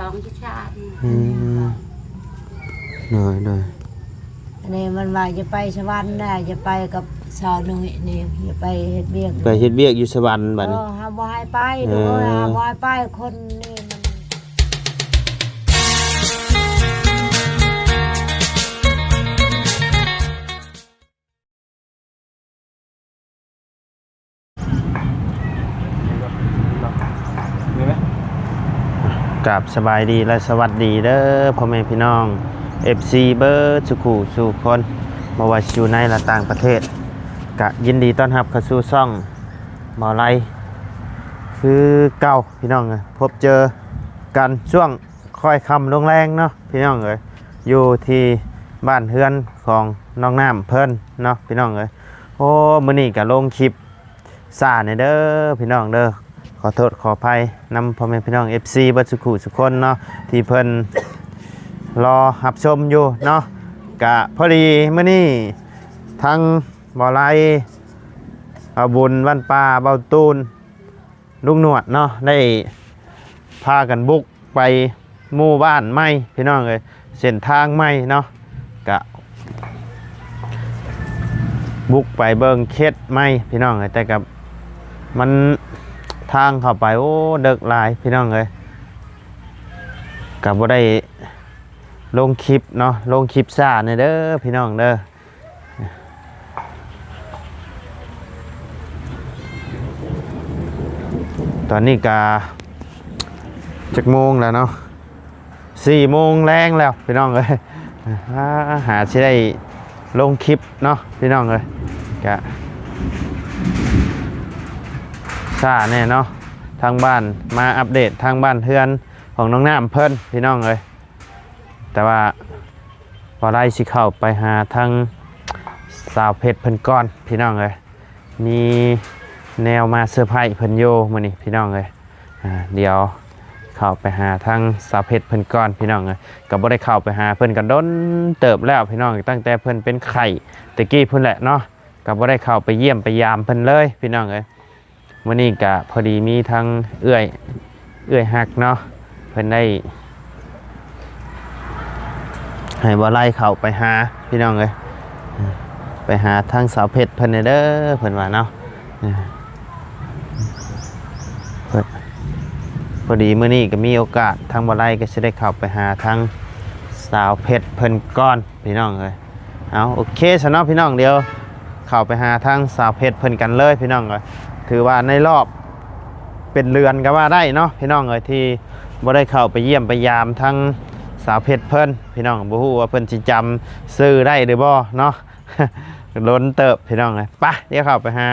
องที่ชาติหน่อยนี่มันว่าจะไปสวรรค์ได้จะไปกับสาวหนุ่ยนี่จะไปเฮ็ดเวียกไปเฮ็ดเวียกอยู่สวรรค์บัดนี้ห้ามบ่ให้ไปด้วยห้ามบ่ให้ไปคนนี่กับสบายดีและสวัสดีเด้อพ่อแม่พี่น้อง FC เบิร์ดสุขุสู่คนมาว่าอยู่ในและต่างประเทศกะยินดีต้อนรับเข้าสู่ช่องหมอไลคือเก่าพี่น้องพบเจอกันช่วงค่อยคำลงแรงเนาะพี่น้องเอ้ยอยู่ที่บ้านเฮือนของน้องน้ำเพิ่นเนาะพี่น้องเอ้ยโอ้มื้อนี้ก็ลงคลิปซ่าเด้อพี่น้องเด้อขอโทษขออภัยนำพ่อแม่พี่น้อง FC เบิดสุขุสุคนเนาะที่เพิ่นรอรับชมอยู่เนาะกะพอดีมื้อนี้ทั้งบ่อไลเอาบุญวันป่าเบาตูนลุงหนวดเนาะได้พากันบุกไปหมู่บ้านใหม่พี่น้องเอ้ยเส้นทางใหม่เนาะกะบุกไปเบิ่งเขตใหม่พี่น้องเอ้ยแต่กับมันทางเข้าไปโอ้เดึกหลายพี่น้องเอ้ยกับบ่ได้ลงคลิปเนาะลงคลิปซ่าเด้อพี่น้องเด้อตอนนี้กาจักโมงแล้วเนาะ4 โมงแรงแล้วพี่น้องเอ้ยหาสิได้ลงคลิปเนาะพี่น้องเอ้ยกะซ่าแน่เนาะทางบ้านมาอัปเดตทางบ้านเฮือนของน้องน้ำเพิ่นพี่น้องเอ้ยแต่ว่าพอได้สิเข้าไปหาทางสาวเพชรเพิ่นก้อนพี่น้องเอ้ยมีแนวมาเซอร์ไพรส์เพิ่นโยมื้อนี้พี่น้องเอ้ยเดี๋ยวเข้าไปหาทางสาวเพชรเพิ่นก้อนพี่น้องเอ้ยก็บ่ได้เข้าไปหาเพิ่นก็ดนเติบแล้วพี่น้องตั้งแต่เพิ่นเป็นไข้ตะกี้เพิ่นแหละเนาะก็บ่ได้เข้าไปเยี่ยมไปยามเพิ่นเลยพี่น้องเอ้ยมื้อนี้ก็พอดีมีทางเอื้อยฮักเนาะเพิ่นได้ให้บ่ไล่เข้าไปหาพี่น้องเอ้ยไปหาทางสาวเพชรเพิ่นเด้อเพิ่นว่าเนาะพอดีมื้อนี้ก็มีโอกาสทางบ่ไล่ก็สิได้เข้าไปหาทางสาวเพชรเพิ่นก้อนพี่น้องเอ้ยเอาโอเคซะเนาะพี่น้องเดี๋ยวเข้าไปหาทางสาวเพชรเพิ่นกันเลยพี่น้องเอ้ยถือว่าในรอบเป็นเรือนก็ว่าได้เนาะพี่น้องเอ้ยที่บ่ได้เข้าไปเยี่ยมไปยามทางสาวเพชรเพิ่นพี่น้องบ่ฮู้ว่าเพิ่นสิจำชื่อได้หรือบ่เนาะ ล้นเติบพี่น้องเลยไปเดี๋ยวเข้าไปหา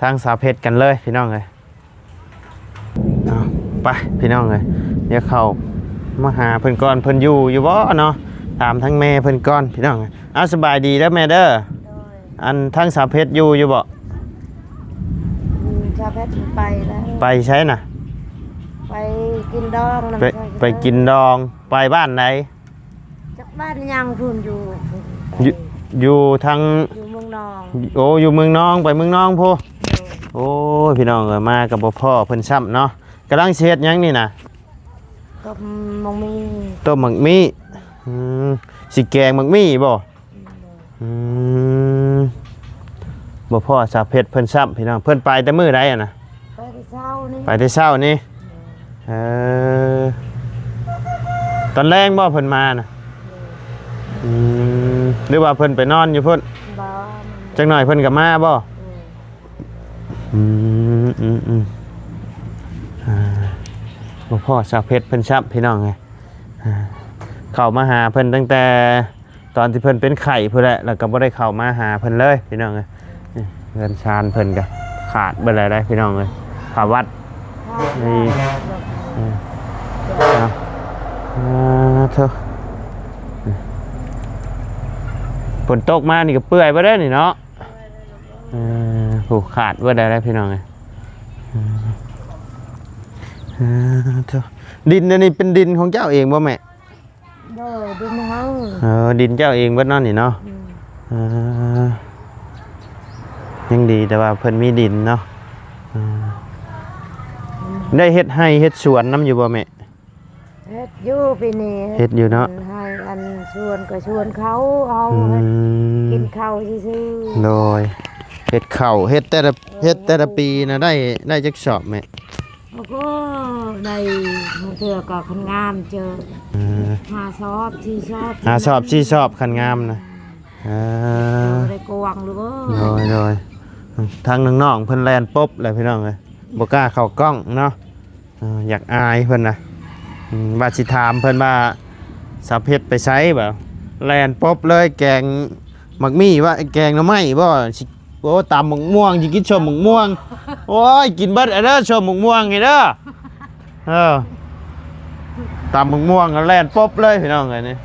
ทางสาวเพชรกันเลยพี่น้องเลยเอาไปพี่น้องเลยเดี๋ยวเข้ามาหาเพิ่นก่อนเพิ่นอยู่บ่เนาะตามทั้งแม่เพิ่นก่อนพี่น้องเลยเอาสบายดีแล้วแม่เด้ออันทั้งสาวเพชรอยู่บ่ชาวเพชรไปแล้วไปใช้น่ะไปกินดองไปกินดองไปบ้านไหนจากบ้านยังพุ่นอยู่ทางอยู่เมืองนองโอ้อยู่เมืองนองไปเมืองนองพูโอ้พี่น้องเอ้ยมากับพ่อเพิ่นซ้ำเนาะกำลังเฮ็ดหยังนี่น่ะต้มมักมี่ต้มมักมี่สิแกงมักมี่บ่บ่พ่อสาวเพชรเพิ่นซ้ำพี่น้องเพิ่นไปแต่มื้อใดอ่ะนะไปแต่เช้านี่ไปแต่เช้านี่ตอนแรกบ่เพิ่นมาน่ะหรือว่าเพิ่นไปนอนอยู่พุ่นจักหน่อยเพิ่นก็มาบ่บ่พ่อสาวเพชรเพิ่นซับพี่น้องไงเข้ามาหาเพิ่นตั้งแต่ตอนที่เพิ่นเป็นไข้พุ่นแหละแล้วก็บ่ได้เข้ามาหาเพิ่นเลยพี่น้องเอ้ยเงินชานเพิ่นก็ขาดเบิดได้พี่น้องเอ้ยขาวัดนี่เถอะฝนตกมานี่ก็เปื่อยไปได้นี่เนาะผูกขาดว่าได้พี่น้องไงดินนี่เป็นดินของเจ้าเองบ่แม่ดินเฮาดินเจ้าเองเบิดนั่นนี่เนาะยังดีแต่ว่าเพิ่นมีดินเนาะได้เฮ็ดให้เฮ็ดสวนน้ำอยู่บ่แม่ เฮ็ดอยู่ปีนี้ เฮ็ดอยู่เนาะ ให้อันชวนก็ชวนเขาเอา อืม กินข้าวซื่อ โดยเฮ็ดข้าวเฮ็ดแต่ละปีนะได้จักสอบแม่ ๆแล้วก็ได้บางเทื่อก็คนงามเจอ อืม หาชอบที่ชอบ หาสอบสี่สอบคันงามนะได้กวางหรือบ่ โดยทางน้องๆเพิ่นแลนปุ๊บเลยพี่น้องเลยบ่กล้าเข้ากล้องเนาะอยากอายเพิ่นนะว่าสิถามเพิ่นว่าสาวเพชรไปไสบ่แลนปุ๊บเลยแกงหมักมี่ว่าแกงหน่อไม้บ่สิโอ้ตำหมกม่วงสิกินชมหมกม่วงโอ้ยกินเบิดเด้อชมหมกม่วงไงเด้อตำหมกม่วงก็แลนปุ๊บเลยพี่น้องเลยนี่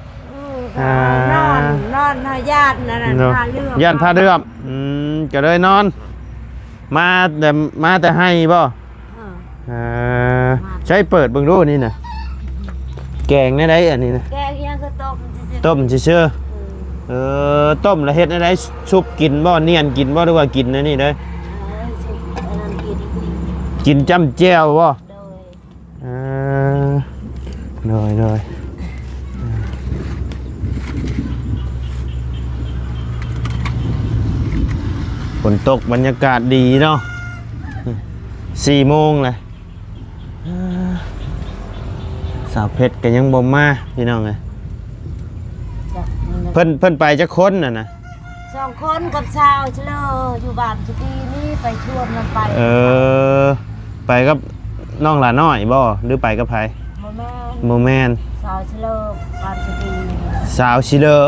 นอนญาตินั่นน่ะพาเรื่อง ย่านพาเดือมก็เลยนอน มาแต่ให้บ่ใช้เปิดเบิ่งดูนี่น่ะแกงในใดอันนี้นะ แกงยังก็ต้มซื่อ ต้มซื่อๆต้มแล้วเฮ็ดในใดซุปกินบ่เนียนกินบ่หรือว่ากินอันนี้เด้อ สุกอันนั้นกิน กินจ้ำแจ่วบ่ โดย โดยฝนตกบรรยากาศดีเนาะ4 โมงเลยสาวเพชรก็ยังบ่มาพี่น้องเลยเพิ่นไปจักคนน่ะนะ 2 คนกับชาวเชลออยู่บ้านสุกีนี่ไปชวนมันไป ไปกับน้องหลาน้อยบ่หรือไปกับไผ โมแม่ โมแมน ชาวเชลอบ้านสุกี สาวชิเลอ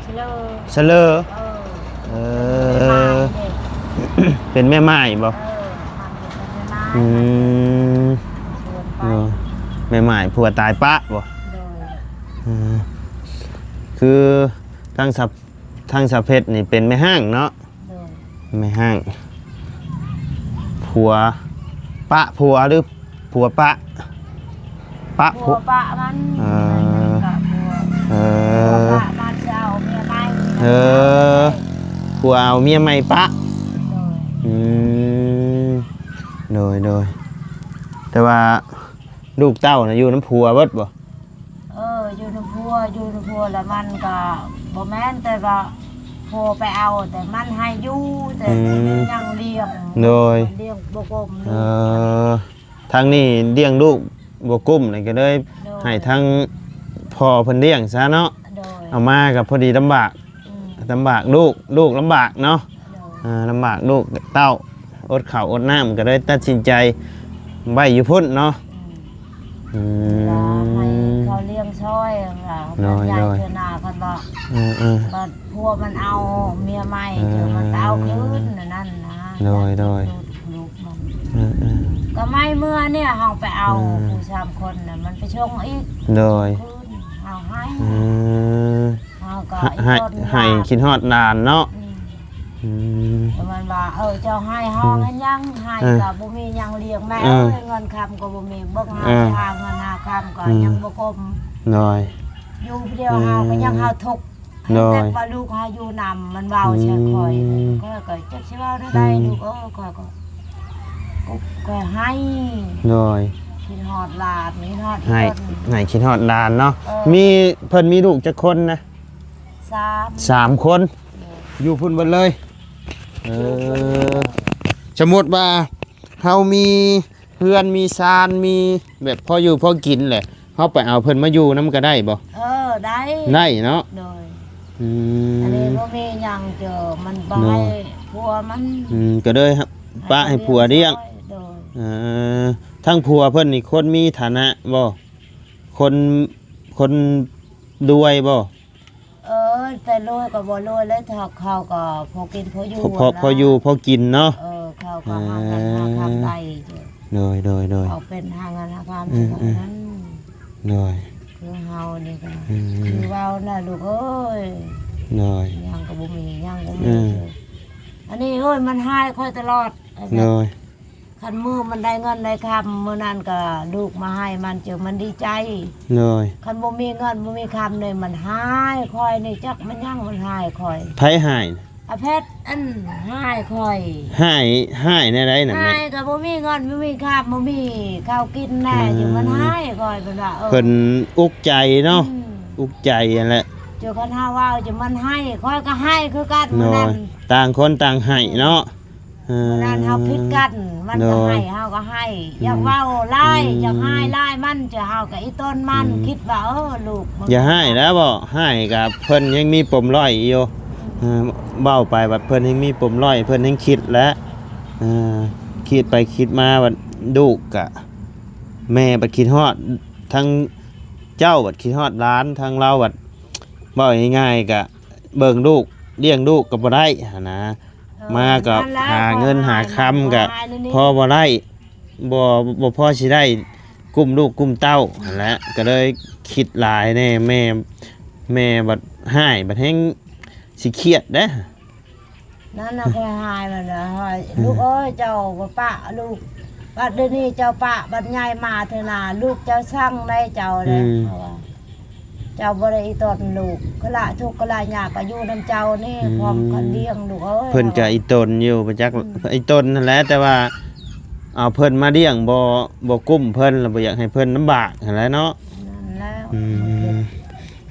เชลอ เชเลอเป็นแม่ไม้บ่ มันเป็น อืม ชวนไป แม่ไม้ผัวตายปะบ่ โดย คือทางสาวเพชรนี่เป็นแม่ห้างเนาะ โดย แม่ห้างผัวปะผัวหรือผัวปะปะ ผัวปะมันกับผัว เอ ผัว อ ปะมันจะเอาเมียใหม่ ผัวเอาเมียใหม่ปะ โดย อืมโดยแต่ว่าลูกเต้านะอยู่น้ำผัวเบิดบ่ อยู่ในพัวแล้วมันก็บ่แม่นแต่ว่าพอไปเอาแต่มันให้อยู่แต่ยังเลี้ยง โดย เลี้ยงบ่กลม ทางนี้เลี้ยงลูกบ่กุ้มนี่ก็เลยให้ทางพ่อเพิ่นเลี้ยงซะเนาะ โดย เอามากับพอดีลำบากลูกลำบากเนาะลำบากลูกเต้าอดข้าวอดน้ำก็เลยตัดสินใจไว้อยู่พุ่นเนาะ ให้เขาเลี้ยงช่อยค่ะใหญ่เทื่อหน้ากันบ่บัดพัวมันเอาเมียใหม่เดี๋ยวมันเอาคืนนั่นนะลูกมันก็ไม่เมื่อเนี่ยเฮาไปเอาผู้3 คนน่ะมันไปชงอีก โดย คืนเฮาให้เฮาก็ ให้คิดฮอดนานเนาะ แต่มันว่าเจ้าให้เฮาให้ยังให้ก็บ่มียังเลี้ยงแม่เงินคำก็บ่มีเบิ่งหาเงินหาคำก็ยังบ่กลม โดย อยู่เดียวเฮาก็ยังเฮาทุกข์แต่ว่าลูกเฮาอยู่นำมันเว้าเชื่อคอยก็จักสิเว้าได้ลูกก็ให้ โดย คิดฮอดหลานนี่ฮอด ให้คิดฮอดนานเนาะมีเพิ่นมีลูกจักคนนะ 3 คนอยู่พุ่นเบิดเลยสมมุติว่าเฮามีเพื่อนมีซานมีแบบพออยู่พอกินแหละเฮาไปเอาเพิ่นมาอยู่นำก็ได้บ่ ได้เนาะ โดยอันนี้บ่มีหยังเจอมันบ่ให้ผัวมัน ก็เลยครับปะให้ผัวเลี้ยงทั้งผัวเพิ่นนี่คนมีฐานะบ่คนรวยบ่ แต่รวยก็บ่รวยแล้วถ้าเขาก็พอกินพออยู่ พออยู่พอกินเนาะ เขาก็หาเงินหาคำได้ โดยเขาเป็นหาเงินหาคำที่นั้น โดย คือเฮานี่ก็คือเว้าน่ะลูกเอ้ย โดย ยังก็บ่มีอันนี้มันหายค่อยตลอด โดย คันมือมันได้เงินได้คำมื้อนั้นก็ลูกมาให้มันเจอมันดีใจ โดย คันบ่มีเงินบ่มีคำเลยมันหายค่อยนี่จักมันยังมันหายค่อย ไผหาย อาเพชรอันให้คอย ให้ในไรน่ะ ให้ แม่ ก็บ่มีเงินบ่มีข้าวบ่มีข้าวกินแน่อยู่มันให้คอยเพิ่นว่า เพิ่นอุกใจเนาะอุกใจนั่นแหละ เจ้าคันหาว่าจะมันให้คอยก็ให้คือกัน น้ มื้อ อ นั้ ย น ต่างคนต่างให้เนาะ มื้อนั้นเฮาผิดกันมันก็ให้เฮาก็ให้อยากเว้าไล่อยากให้ไล่มันจะเฮาก็อีต้นมันคิดว่าลูกมัน อย่าให้แล้วบ่ให้กับเพิ่นยังมีปมร้อยอยู่เบ้าไปบัดเพิ่นยังมีปมร้อยเพิ่นยังคิดแล้วคิดไปคิดมาบัดลูกกะแม่บัดคิดฮอดทั้งเจ้าบัดคิดฮอดร้านทั้งเราบัดเว้าง่ายๆกะเบิ่งลูกเลี้ยงลูกก็บ่ได้หันนะมาก็หาเงินหาคำกะพอบ่ได้บ่พอสิได้กุ้มลูกกุ้มเต้าหั่นแหละก็เลยคิดหลายแน่แม่บัดให้บัดแฮงสิเครียดเด้ นั่นน่ะแค่หายมันน่ะหายลูกเอ้ยเจ้าบ่ปะลูกบัดเดี๋ยวนี้เจ้าปะบัดใหญ่มาเถอะนะลูกเจ้าสั่งได้เจ้าเด้เพราะว่าเจ้าบ่ได้อีตนลูกกะละทุกข์กะละยากก็อยู่นำเจ้านี่พร้อมกันเลี้ยงลูกเอ้ย เพิ่นก็อีตนอยู่ประจักอีตนนั่นแหละแต่ว่าเอาเพิ่นมาเลี้ยงบ่กุ้มเพิ่นแล้วบ่อยากให้เพิ่นลำบากนั่นแหละเนาะ นั่นแล้ว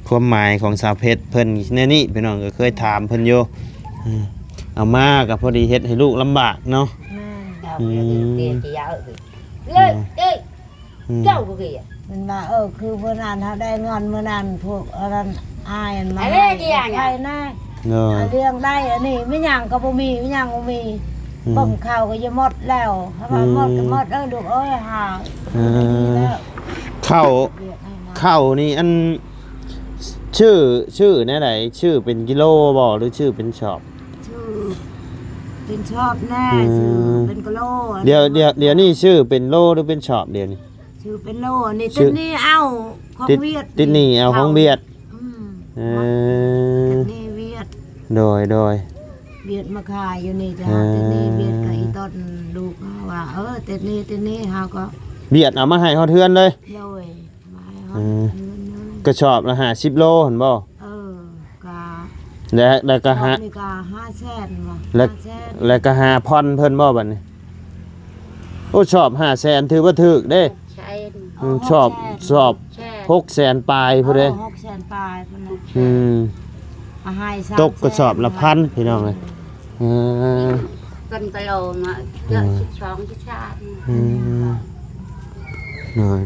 ความหมายของสาวเพชรเพิ่นแน่นี่พี่น้องก็เคยถามเพิ่นอยู่เอามาก็พอดีเฮ็ดให้ลูกลำบากเนาะ แม่ tiền chị dạo lên đi cháu cái gì มันว่าคือเมื่อนั้นเขาได้เงินเมื่อนั้นพวกอันนั้นอายมันมา ไอ้เรื่องกี่อย่าง ใคร เนี่ย แน่ เนาะ เรื่องได้อันนี้ไม่ยังก็บ่มีไม่ยังบ่มีบ่มข้าวก็จะหมดแล้วถ้าว่าหมดก็หมดลูกเอ้ยหาแล้ว เข้า เรียกให้มา เข้านี่อันชื่อแน่ไหนชื่อเป็นกิโลบ่หรือชื่อเป็นช็อป ชื่อเป็นชอบแน่ชื่อเป็นกะโล เดี๋ยวนี่ชื่อเป็นโลหรือเป็นช็อปเดี๋ยวนี้ ชื่อเป็นโลนี่ ชื่ ติ อ ดนี่เอาของ ติด เวียด ติดนี่เอาของเวียด อืม เอ ติ อ ดนี่เวียด โดย เวียดมาขายอยู่นี่จ้ะ เออ ติดนี่เวียดกับอีต้นลูกเขาว่าติดนี่เฮาก็ เบียดเอามาให้เขาเทือนเลย โดยมาให้เฮา เออ เงินเลย กระสอบละ50 โลเห็นบ่ กา แล้วก็ นี่กา500,000ว่ะ แล้วก็หาพรเพิ่นบ่บัดนี้โอ้ชอบ500,000ถือว่าถูกเด้ chạy ชอบ xe 600,000ปลายพุ่นเด้ 600,000ปลายพุ่นน่ะ อืม เอาให้ ตกกระสอบละพันพี่น้องเอ้ยเออ gần cái lồ mà đợi xóm cái xa อืมน้อย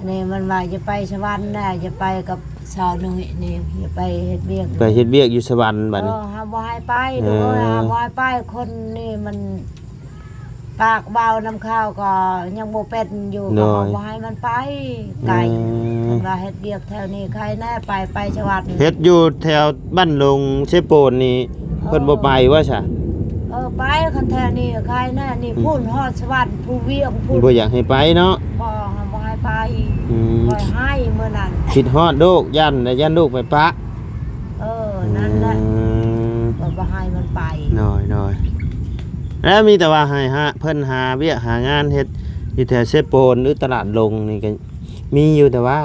นี่มันว่าจะไปสวรรค์ได้จะไปกับสาวนึงนี่จะไปเฮ็ดเวียก ไปเฮ็ดเวียกอยู่สวรรค์บัดนี้ หาบ่ให้ไปดูหาบ่ให้ไปคนนี่มันปากเบาน้ำข้าวก็ยังบ่เป็นอยู่ก็บ่ให้มันไปไกลมันว่าเฮ็ดเวียกแถวนี้ใครแน่ไปสวรรค์ เฮ็ดอยู่แถวบ้านลงเชโปนนี่เพิ่นบ่ไปว่าซะ ไปคันแถวนี้ใครแน่นี่พูนฮอดสวรรค์ผู้เวียงพูน บ่อยากให้ไปเนาะ บ่ให้ไป อืม บ่ให้มื้อนั้น คิดฮอดลูกยันลูกไปปะ นั่นแหละ อืม บ่ให้มันไป น้อยแล้วมีแต่ว่าให้เพิ่นหาเวียกหางานเฮ็ดอยู่แถวเชโปนหรือตลาดลงนี่ก็มีอยู่แต่ว่า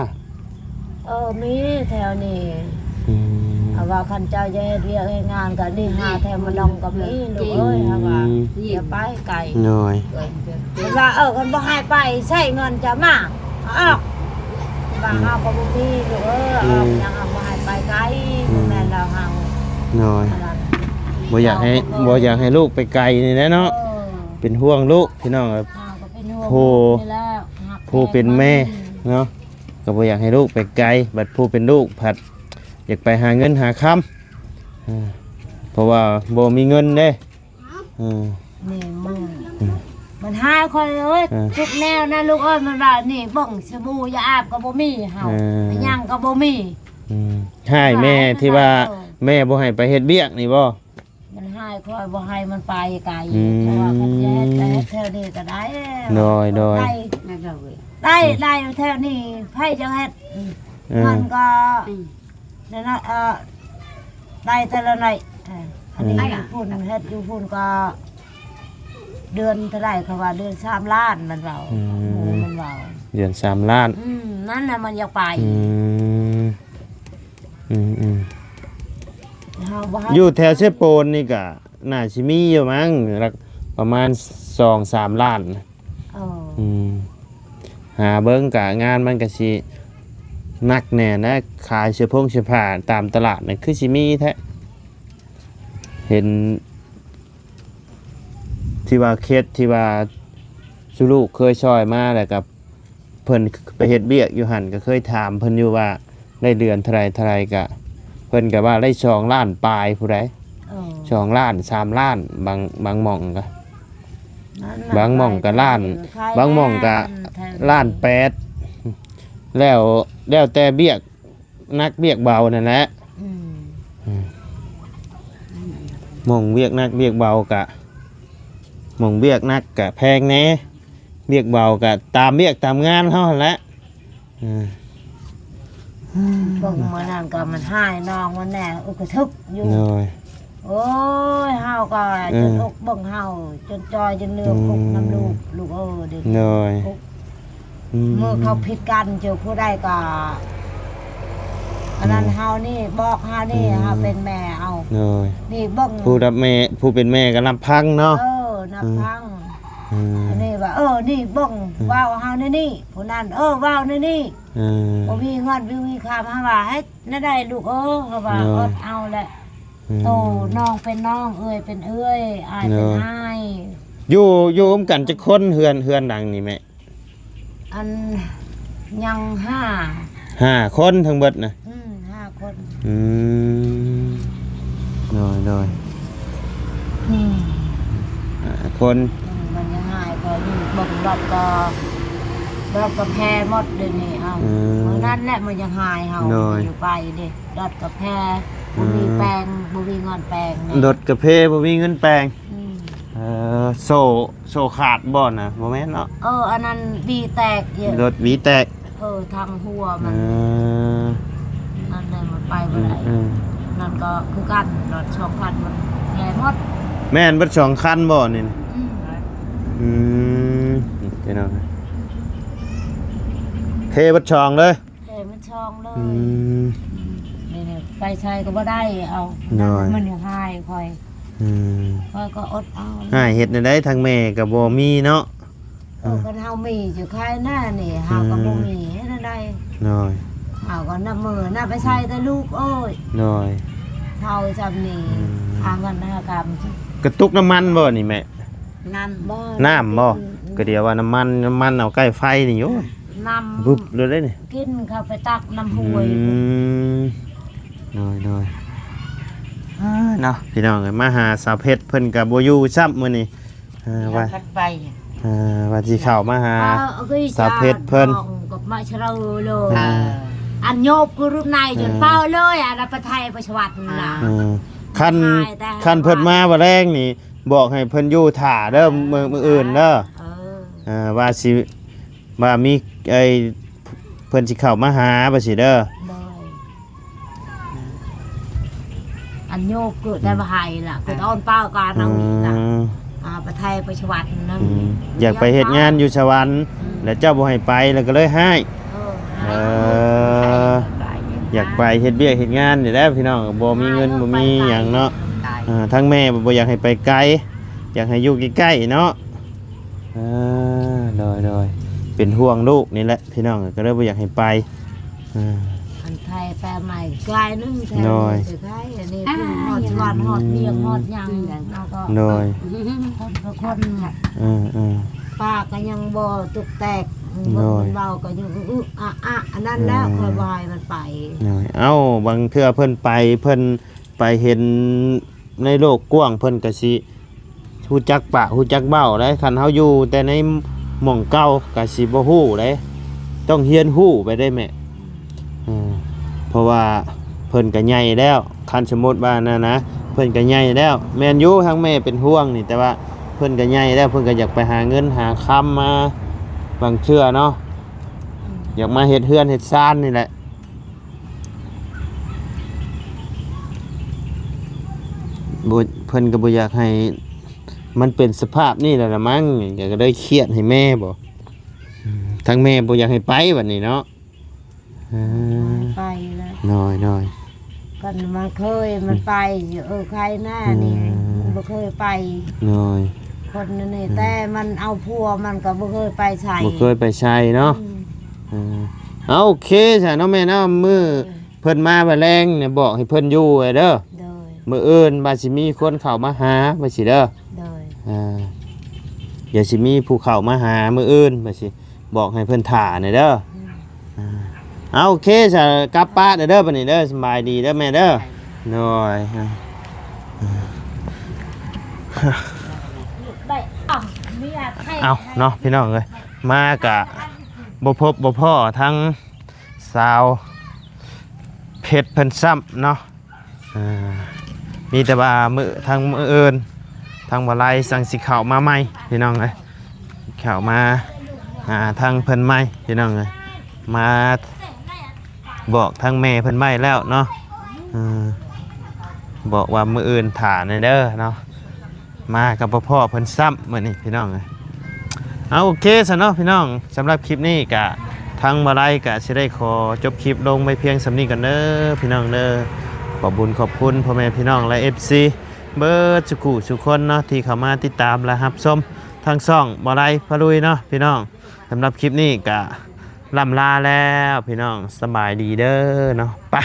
มีแถวนี้ อืม เอาว่าคันเจ้าจะเฮ็ดเวียกเฮ็ดงานก็นี่หาแถวมันลงก็มีลูกเอ้ยเอาว่าอย่าไปไกล น้อย rồi มันว่าคันบ่ให้ไปใช้เงินจะมาออกว่าเฮาก็บ่มีลูกยังบ่ให้ไปไกลบ่แม่นแล้วเฮา น้อยบ่อยากให้ลูกไปไกลนี่แหละเนาะเป็นห่วงลูกพี่น้องครับ ผู้เป็นแม่เนาะก็บ่อยากให้ลูกไปไกลบัดผู้เป็นลูกผัดอยากไปหาเงินหาคำเพราะว่าบ่มีเงินเด้ นี่มันหายคนเลยทุกแนวนะลูกเอ้ยมันว่านี่เบิ่งสบู่ยาอาบก็บ่มีเฮายังก็บ่มี ให้แม่ที่ว่าแม่บ่ให้ไปเฮ็ดเวียกนี่บ่ มันหายคอยบ่ให้มันไปไกลเพราะว่าคันแย่แต่แถวนี้ก็ได้ โดย nó rồi ได้แถวนี้ไผจะเฮ็ดมันก็นั่นน่ะได้แต่ละหน่อยอันนี้อยู่พุ่นเฮ็ดอยู่พุ่นก็เดือนเท่าไหร่เขาว่าเดือน3 ล้านมันเว้ามันเว้า เดือน3 ล้าน นั่นน่ะมันอยากไปเฮา บ่ให้ อยู่แถวเชฟโปนนี่ก็น่าสิมีอยู่มั้งรักประมาณ 2-3 ล้าน เออ หาเบิ่งกะงานมันก็สิหนักแน่นะขายเสื้อผ้าตามตลาดน่ะคือสิมีแท้เห็นที่ว่าเคสที่ว่าสุลูกเคยช่อยมาแล้วกับเพิ่นไปเฮ็ดเบี้ยอยู่หั่นก็เคยถามเพิ่นอยู่ว่าได้เดือนเท่าไรก็เพิ่นก็ว่าได้2 ล้านปลายผู้ใด เออ 2 ล้าน3 ล้านบางหม่องก็ นั่น บางหม่องก็ล้าน ใคร บางหม่องก็ แทน ล้าน8แล้วแต่เบี้ยนักเบี้ยเบานั่นแหละ อืม หม่องเบี้ยนักเบี้ยเบากะหม่องเบี้ยนักกะแพงแหน่เบี้ยเบากะตามเบี้ยตามงานเฮาหั่นแหละอืม เบิ่งมื้อนั้นก็มันหายน้องมันแน่อุกทึกอยู่ โดย โอ้ยเฮาก็จนอกเบิ่งเฮาจนจอยจนเลือกอกน้ำลูกเออเด็ก โดย อกเมื่อเขาผิดกันเจอผู้ใดก็อันนั้นเฮานี่บอกเฮานี่เฮาเป็นแม่เอา โดย นี่เบิ่ง ผู้เป็นแม่ก็รับพังเนาะ เออนับพัง อืม อันนี้ว่านี่เบิ่งว้าวเฮานี่ผู้นั้นว้าวนี่ อืม บ่มีเงินบ่มีค่าเฮาว่าเฮ็ดนั่นได้ลูกเฮาว่าอดเอาแหละโตน้องเป็นน้องเอ้ยเป็นเอ้ยอายเป็นอ้าย อยู่ร่วมกันจะคนเฮือนดังนี่แม่ อันยัง5 คนทั้งเบิดนะ 5 คน อืมโดย อืม 5 คน มันยังหายก็อยู่บ่งรอบก็แพ้หมดเดี๋ยวนี้เอาเมื่อนั้นแหละมันยังหายเฮาอยู่ไปเด้รถกับแพ้บ่มีแปลงบ่มีเงินแปลงเนี่ย รถกระเพบ่มีเงินแปลง อืม โซ่ขาดบ่นะบ่แม่นเนาะ อันนั้นวีแตกเยอะ รถหวีแตก ทางหัวมันนั่นเลยมันไปบ่ได้นั่นก็คือกันรถ2,000มันแพ้หมด แม่นเบิด2 คันบ่นี่นะ อืม อืมเดี๋ยวนะเทเบิด2เลย แพ้มันช่องเลย อืม นี่ไปใช้ก็บ่ได้เอา น้อย มันยังหายคอย อืม คอยก็อดเอา เฮ็ดได้ทางแม่ก็บ่มีเนาะ กันเฮามีอยู่ค่ายหน้านี่เฮาก็บ่มีเฮ็ดอันใด น้อย เฮาก็นับมือนับไปใช้แต่ลูกโอ้ย น้อย เฮาจำนี่หาเงินหากรรม กระตุกน้ำมันบ่นี่แม่ นั่นบ่ น้ำบ่ก็เดี๋ยวว่าน้ำมันเอาใกล้ไฟนี่โย น้ำ บึบเลยเด้นี่ กินเข้าไปตักน้ำห้วย น้อยเนาะพี่น้องเอ้ยมาหาสาวเพชรเพิ่นก็บ่อยู่ซ้ำมื้อนี้ว่า กันไป ว่าสิเข้ามาหา ก็ สาวเพชรเพิ่น กับมาเชลเลยอันโยบคือรูปนายจนเป้าเลยอันนั้นไปไทยไปสวัสดิ์ล่ะ คันเพิ่นมาบ่แรงนี่บอกให้เพิ่นอยู่ท่าเด้อมื้ออื่นเด้อว่าสิว่ามีไอ้เพิ่นสิเข้ามาหาบ่สิเด้อ เลยอันโยบเกิดได้มาให้ล่ะเกิดอ้อนเป้าการเอาอีกล่ะไปไทยไปสวัสดิ์นั่น อยากไปเฮ็ดงานอยู่สวรรค์แล้วเจ้าบ่ให้ไปแล้วก็เลยให้อยากไปเฮ็ดเวียกเฮ็ดงานนี่แหละพี่น้องบ่มีเงินบ่มีหยังเนาะทั้งแม่บ่อยากให้ไปไกลอยากให้อยู่ใกล้ๆเนาะโดยเป็นห่วงลูกนี่แหละพี่น้องก็เลยบ่อยากให้ไป อันไทยแปลใหม่กลายนึงแทน โดย สุดท้ายอันนี้คือฮอดสวรรค์ฮอดเบียงฮอดหยังแล้วก็ โดย คนละคน ป้าก็ยังบ่ตุกแตก โดย เบาก็ยังอันนั้นแล้วคอยบายมันไป เอ้าบางเทื่อเพิ่นไปเห็นในโลกกว้างเพิ่นก็สิฮู้จักปะฮู้จักเบ้าได้คันเฮาอยู่แต่ในหม่องเก่าก็สิบ่ฮู้เด้ต้องเรียนฮู้ไปได้แม่เพราะว่าเพิ่นก็ใหญ่แล้วคันสมมุติว่านั่นนะเพิ่นก็ใหญ่แล้วแม่นอยู่ทางแม่เป็นห่วงนี่แต่ว่าเพิ่นก็ใหญ่แล้วเพิ่นก็อยากไปหาเงินหาคำมาบางเทื่อเนาะอยากมาเฮ็ดเฮือนเฮ็ดซ่านนี่แหละเพิ่นก็บ่อยากให้มันเป็นสภาพนี่แหละละมั้งก็เลยเครียดให้แม่บ่ทั้งแม่บ่อยากให้ไปบัดนี้เนาะ ไปแล้ว น้อย กันมันเคยมันไปใครหน้านี่มันบ่เคยไป เลย คนนี่แต่มันเอาพัวมันก็บ่เคยไปใส่ บ่เคยไปใช้เนาะเอาโอเคจ้ะเนาะแม่เนาะมื้อเพิ่นมาบ่แรงเนี่ยบอกให้เพิ่นอยู่ไว้เด้อ โดย มื้ออื่นบ่าสิมีคนเข้ามาหาบ่สิเด้อ โดย เดี๋ยวสิมีผู้เข้ามาหามื้ออื่นบ่สิบอกให้เพิ่นท่าหน่อยเด้อเอาโอเคจ้ะกลับป้านเด้อบัดนี้เด้อสบายดีเด้อแม่เด้อหน่อย ได้เมียไทย เอาเนาะพี่น้องเอ้ยมากะบ่พบบ่พ่อทั้งสาวเพชรเพิ่นซ้ำเนาะมีแต่ว่ามื้อทางมื้ออื่นทางบ่ไลสั่งสิเข้ามาใหม่พี่น้องเอ้ยเข้ามาหาทางเพิ่นใหม่พี่น้องเอ้ยมาบอกทางแม่เพิ่นใหม่แล้วเนาะบอกว่ามื้ออื่นถ่าในเด้อเนาะมากับพ่อเพิ่นซ้ำมื้อนี้พี่น้องเอ้ยเอาโอเคซะเนาะพี่น้องสำหรับคลิปนี้กะทางบ่ไลกะสิได้ขอจบคลิปลงไปเพียงสำนี้กันเด้อพี่น้องเด้อขอบคุญขอบคุณพ่อแม่พี่น้องและ FC เบิร์ดสุขุสุคนเนาะที่เข้ามาติดตามและรับชมทางช่องบ่ไลพะลุยเนาะพี่น้องสำหรับคลิปนี้กะล่ำลาแล้วพี่น้องสบายดีเด้อเนาะไป